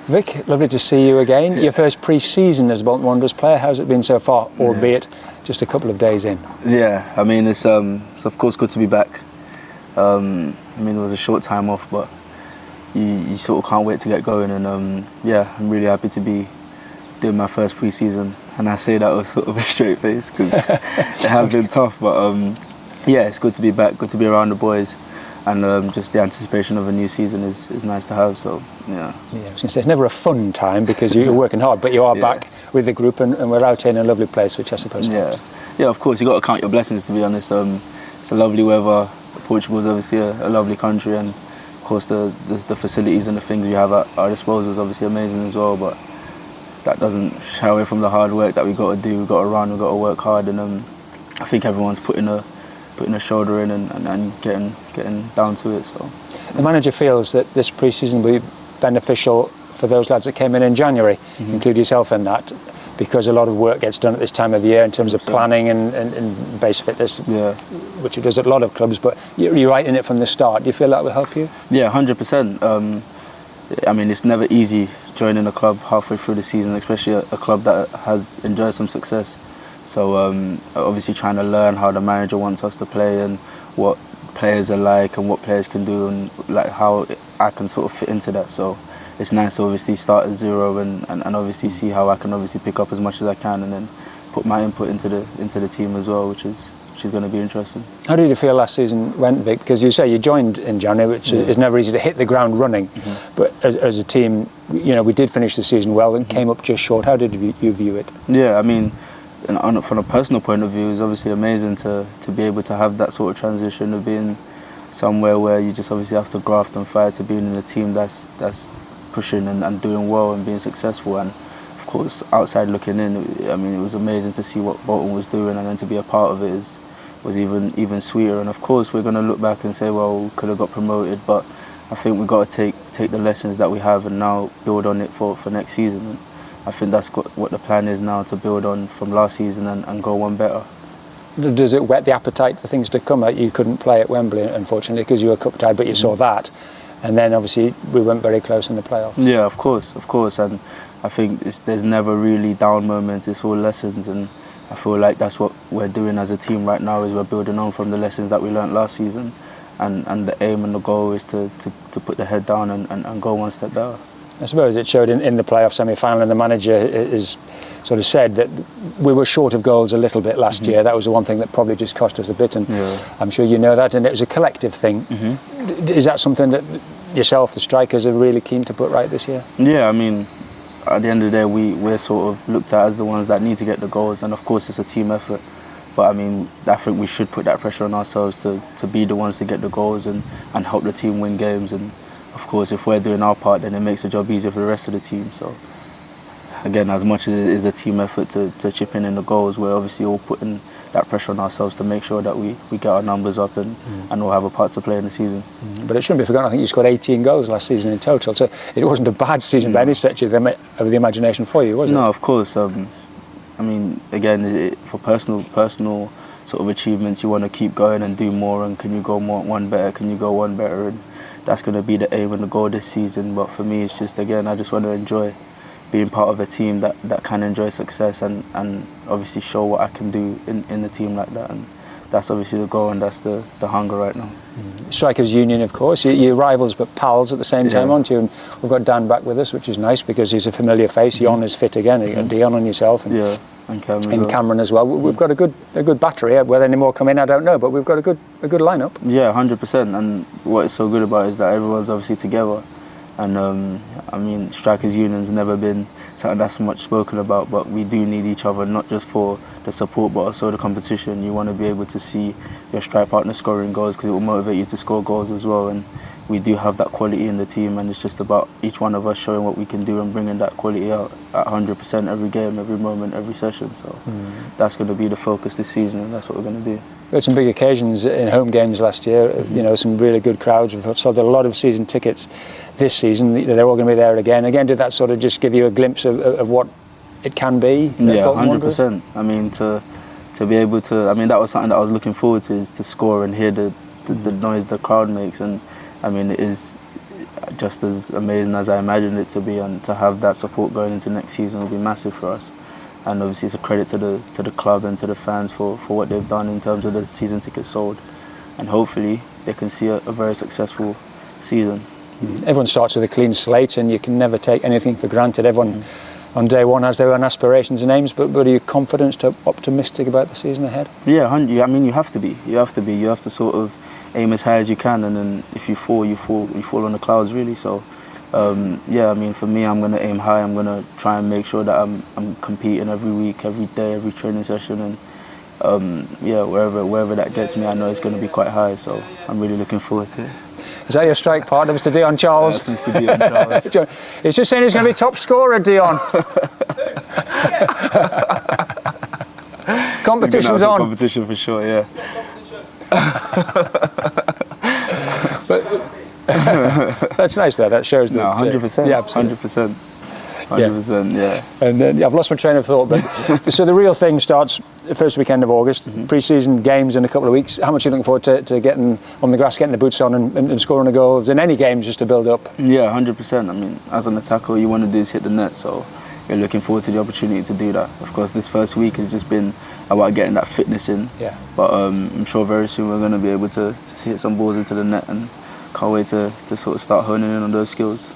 Vic, lovely to see you again. Your first pre-season as Bolton Wanderers player. How's it been so far, albeit just a couple of days in? Yeah, I mean, it's of course good to be back. I mean, it was a short time off, but you sort of can't wait to get going. And yeah, I'm really happy to be doing my first pre-season. And I say that with sort of a straight face because it has been tough. But yeah, it's good to be back, good to be around the boys. And just the anticipation of a new season is nice to have, so yeah. Yeah, I was going to say, it's never a fun time because you're working hard, but you are back with the group and we're out here in a lovely place, which I suppose helps. Yeah, of course, you've got to count your blessings, to be honest. It's a lovely weather. Portugal is obviously a lovely country, and of course the facilities and the things we have at our disposal is obviously amazing as well, but that doesn't shy away from the hard work that we've got to do. We've got to run, we've got to work hard, and I think everyone's putting a shoulder in and getting down to it. So the manager feels that this pre-season will be beneficial for those lads that came in January, include yourself in that, because a lot of work gets done at this time of year in terms of planning and base fitness, which it does at a lot of clubs, but you're right in it from the start. Do you feel that will help you? Yeah, 100%. I mean, it's never easy joining a club halfway through the season, especially a club that has enjoyed some success. So obviously trying to learn how the manager wants us to play and what players are like and what players can do and like how I can sort of fit into that. So it's nice to obviously start at zero and obviously see how I can obviously pick up as much as I can and then put my input into the team as well, which is going to be interesting. How did you feel last season went, Vic? Because you say you joined in January, which is never easy to hit the ground running. But as a team, you know, we did finish the season well and came up just short. How did you view it? Yeah, I mean, and from a personal point of view, it's obviously amazing to be able to have that sort of transition of being somewhere where you just obviously have to graft and fight to being in a team that's pushing and doing well and being successful. And of course, outside looking in, I mean, it was amazing to see what Bolton was doing, and then to be a part of it was even sweeter. And of course, we're going to look back and say, well, we could have got promoted, but I think we've got to take the lessons that we have and now build on it for next season. And I think that's what the plan is now, to build on from last season and go one better. Does it whet the appetite for things to come? You couldn't play at Wembley, unfortunately, because you were cup tied, but you saw that. And then, obviously, we weren't very close in the playoffs. Yeah, of course. And I think there's never really down moments. It's all lessons. And I feel like that's what we're doing as a team right now, is we're building on from the lessons that we learnt last season. And the aim and the goal is to put the head down and go one step better. I suppose it showed in the playoff semi-final, and the manager has sort of said that we were short of goals a little bit last year. That was the one thing that probably just cost us a bit, and I'm sure you know that, and it was a collective thing. Is that something that yourself, the strikers, are really keen to put right this year? Yeah, I mean, at the end of the day, we're sort of looked at as the ones that need to get the goals, and of course it's a team effort. But I mean, I think we should put that pressure on ourselves to be the ones to get the goals and help the team win games. And of course, if we're doing our part, then it makes the job easier for the rest of the team. So again, as much as it is a team effort to chip in the goals, we're obviously all putting that pressure on ourselves to make sure that we get our numbers up and all have a part to play in the season. But it shouldn't be forgotten, I think you scored 18 goals last season in total, so it wasn't a bad season by any stretch of the imagination for you, was it? No, of course. I mean, again, for personal sort of achievements, you want to keep going and do more, and can you go one better, and that's going to be the aim and the goal this season. But for me, it's just, again, I just want to enjoy being part of a team that can enjoy success and obviously show what I can do in the team like that. And that's obviously the goal, and that's the hunger right now. Strikers Union, of course. You're rivals but pals at the same time, aren't you? And we've got Dan back with us, which is nice because he's a familiar face. Jon is fit again, and Dion and yourself. And Cameron as well. We've got a good battery. Whether any more come in, I don't know, but we've got a good lineup. Yeah, 100%. And what is so good about it is that everyone's obviously together. And I mean, Strikers Union's never been something that's much spoken about, but we do need each other, not just for the support, but also the competition. You want to be able to see your strike partner scoring goals because it will motivate you to score goals as well. And we do have that quality in the team, and it's just about each one of us showing what we can do and bringing that quality out at 100% every game, every moment, every session. So that's going to be the focus this season, and that's what we're going to do. We had some big occasions in home games last year, you know, some really good crowds. We've sold a lot of season tickets this season. They're all going to be there again. Again, did that sort of just give you a glimpse of what it can be? Yeah, 100%. I mean, to be able to, I mean, that was something that I was looking forward to, is to score and hear the noise the crowd makes. And I mean, it is just as amazing as I imagined it to be, and to have that support going into next season will be massive for us. And obviously it's a credit to the club and to the fans for what they've done in terms of the season tickets sold, and hopefully they can see a very successful season. Everyone starts with a clean slate, and you can never take anything for granted. Everyone on day one has their own aspirations and aims, but are you confident, optimistic about the season ahead? Yeah, I mean, you have to be. You have to sort of aim as high as you can, and then if you fall, you fall on the clouds, really. So yeah, I mean, for me, I'm going to aim high. I'm going to try and make sure that I'm competing every week, every day, every training session, and yeah, wherever that gets me, I know it's going to be quite high. So I'm really looking forward to it. Is that your strike partner, Mr. Dion Charles? That's Mr. Dion Charles. He's just saying he's going to be top scorer, Dion. Competition's on. Competition for sure, yeah. But that's nice, though. That shows that. No, 100%. Yeah, absolutely. 100%. 100%, yeah. And then I've lost my train of thought. But so the real thing starts the first weekend of August. Pre-season games in a couple of weeks. How much are you looking forward to getting on the grass, getting the boots on, and scoring the goals in any games just to build up? Yeah, 100%. I mean, as an attacker, all you want to do is hit the net. So you're looking forward to the opportunity to do that. Of course, this first week has just been about getting that fitness in. Yeah. But I'm sure very soon we're going to be able to hit some balls into the net, and can't wait to sort of start honing in on those skills.